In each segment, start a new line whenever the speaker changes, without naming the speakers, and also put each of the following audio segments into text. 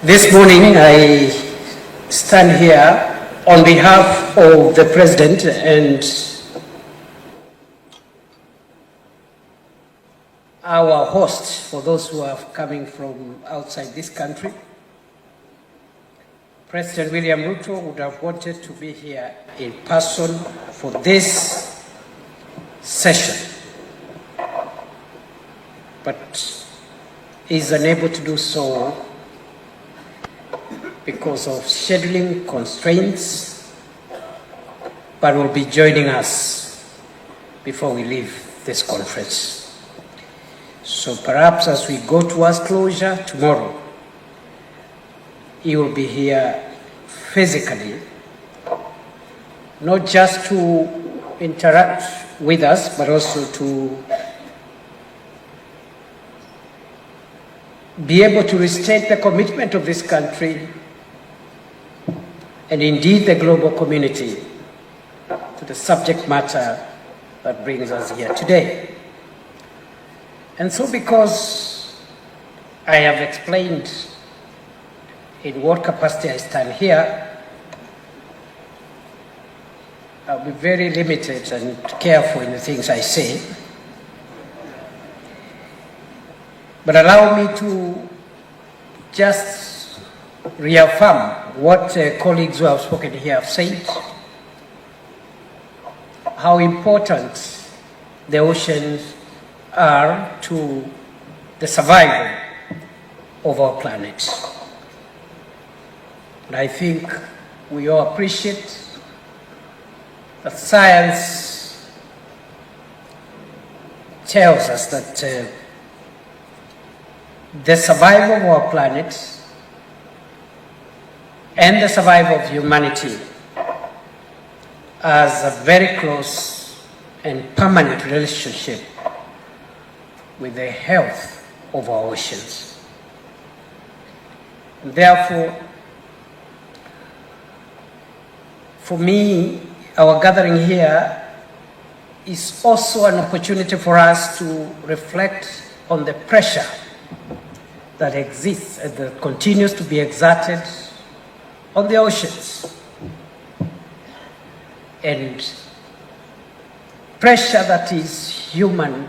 This morning I stand here on behalf of the President and our hosts, for those who are coming from outside this country. President William Ruto would have wanted to be here in person for this session, but is unable to do so because of scheduling constraints, but will be joining us before we leave this conference. So perhaps as we go towards closure tomorrow, he will be here physically, not just to interact with us, but also to be able to restate the commitment of this country and indeed the global community to the subject matter that brings us here today. And so, because I have explained in what capacity I stand here, I'll be very limited and careful in the things I say. But allow me to just reaffirm what colleagues who have spoken here have said, how important the oceans are to the survival of our planet. And I think we all appreciate that science tells us that the survival of our planet and the survival of humanity has a very close and permanent relationship with the health of our oceans. And therefore, for me, our gathering here is also an opportunity for us to reflect on the pressure that exists and that continues to be exerted on the oceans, and pressure that is human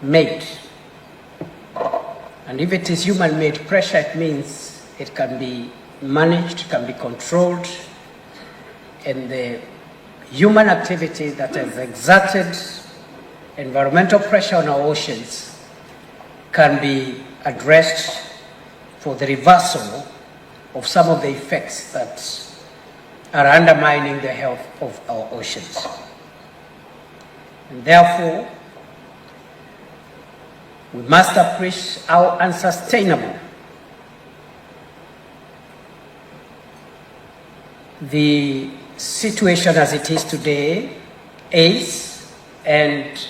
made. And if it is human made pressure, it means it can be managed, can be controlled, and the human activity that has exerted environmental pressure on our oceans can be addressed for the reversal of some of the effects that are undermining the health of our oceans. And therefore, we must appreciate how unsustainable the situation as it is today is, and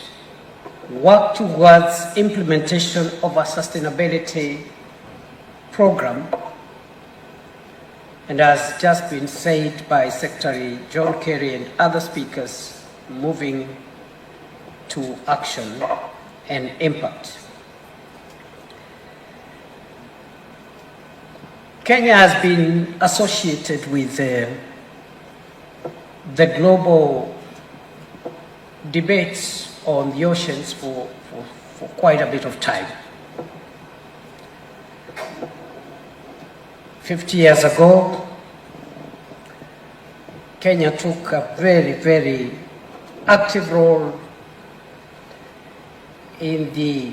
work towards implementation of a sustainability program. And as just been said by Secretary John Kerry and other speakers, moving to action and impact. Kenya has been associated with the global debates on the oceans for quite a bit of time. 50 years ago, Kenya took a very, very active role in the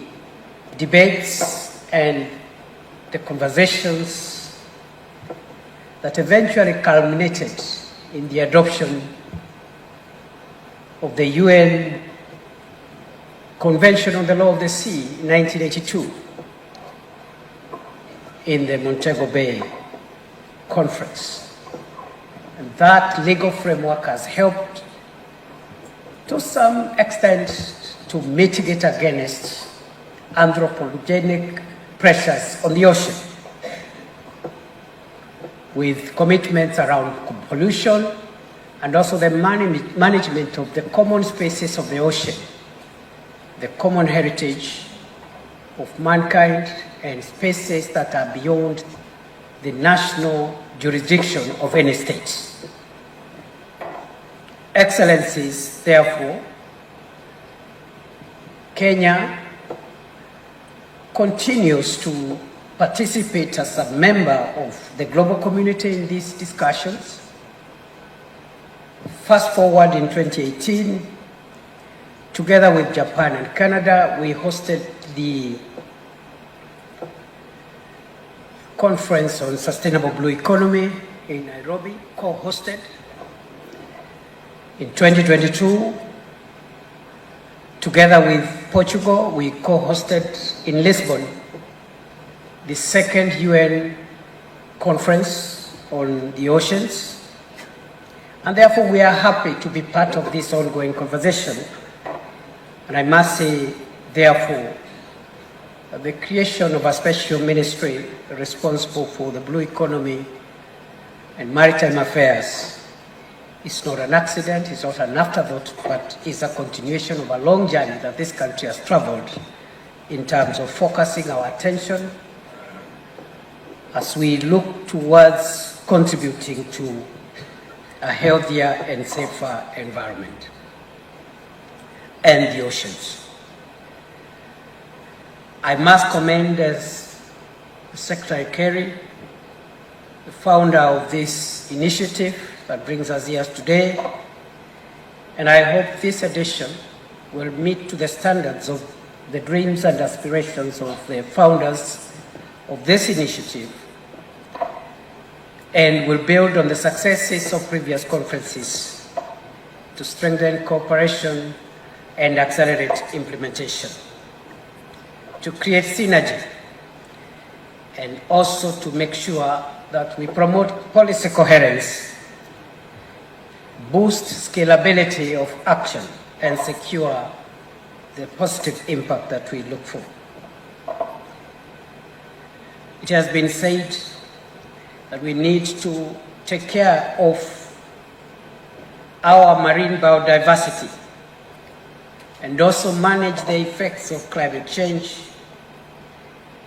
debates and the conversations that eventually culminated in the adoption of the UN Convention on the Law of the Sea in 1982 in the Montego Bay Conference. And that legal framework has helped to some extent to mitigate against anthropogenic pressures on the ocean, with commitments around pollution and also the management of the common spaces of the ocean, the common heritage of mankind and spaces that are beyond the national jurisdiction of any state. Excellencies, therefore, Kenya continues to participate as a member of the global community in these discussions. Fast forward in 2018, together with Japan and Canada, we hosted the Conference on Sustainable Blue Economy in Nairobi, co-hosted. In 2022, together with Portugal, we co-hosted in Lisbon the second UN Conference on the Oceans. And therefore, we are happy to be part of this ongoing conversation. And I must say, therefore, the creation of a special ministry responsible for the blue economy and maritime affairs is not an accident, it's not an afterthought, but is a continuation of a long journey that this country has traveled in terms of focusing our attention as we look towards contributing to a healthier and safer environment and the oceans. I must commend as Secretary Kerry, the founder of this initiative that brings us here today, and I hope this edition will meet to the standards of the dreams and aspirations of the founders of this initiative and will build on the successes of previous conferences to strengthen cooperation and accelerate implementation, to create synergy, and also to make sure that we promote policy coherence, boost scalability of action, and secure the positive impact that we look for. It has been said that we need to take care of our marine biodiversity and also manage the effects of climate change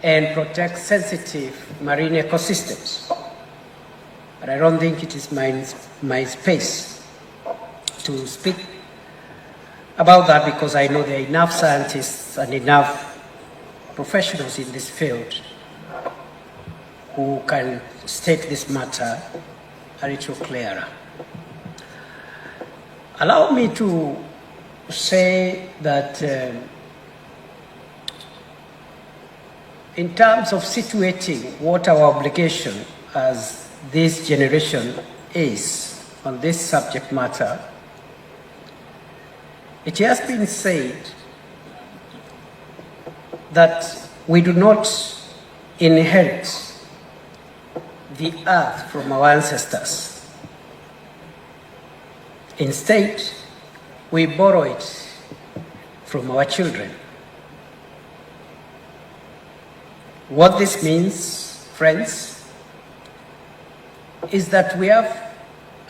and protect sensitive marine ecosystems. But I don't think it is my space to speak about that, because I know there are enough scientists and enough professionals in this field who can state this matter a little clearer. Allow me to say that in terms of situating what our obligation as this generation is on this subject matter, it has been said that we do not inherit the earth from our ancestors. Instead, we borrow it from our children. What this means, friends, is that we have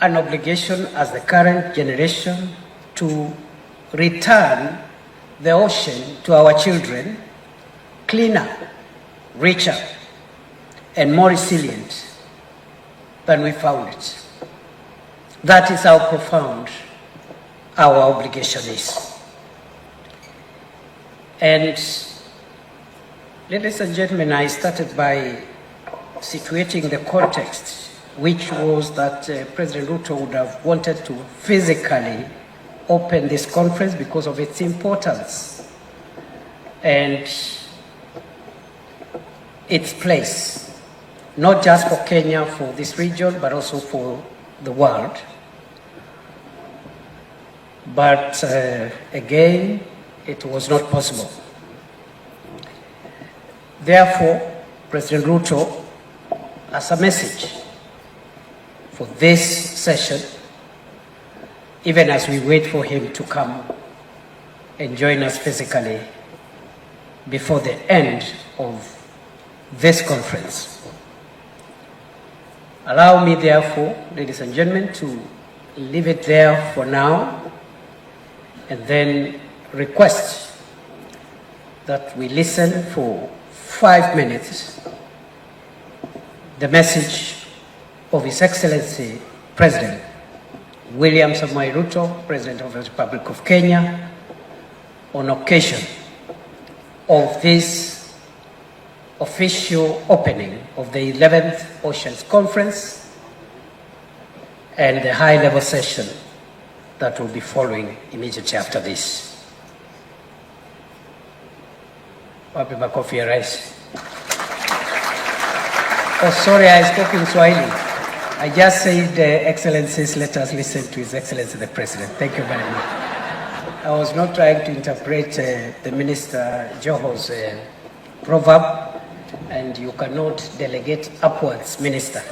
an obligation as the current generation to return the ocean to our children cleaner, richer, and more resilient than we found it. That is how profound our obligation is. And ladies and gentlemen, I started by situating the context, which was that President Ruto would have wanted to physically open this conference because of its importance and its place, not just for Kenya, for this region, but also for the world. But again, it was not possible. Therefore, President Ruto, as a message for this session, even as we wait for him to come and join us physically before the end of this conference. Allow me, therefore, ladies and gentlemen, to leave it there for now and then request that we listen for 5 minutes the message of His Excellency President William Samoei Ruto, President of the Republic of Kenya, on occasion of this official opening of the 11th Oceans Conference and the high-level session that will be following immediately after this. Wapi makofi ya rais? Oh, sorry, I spoke in Swahili. I just said, Excellencies, let us listen to His Excellency the President. Thank you very much. I was not trying to interpret the Minister Joho's proverb, and you cannot delegate upwards, Minister.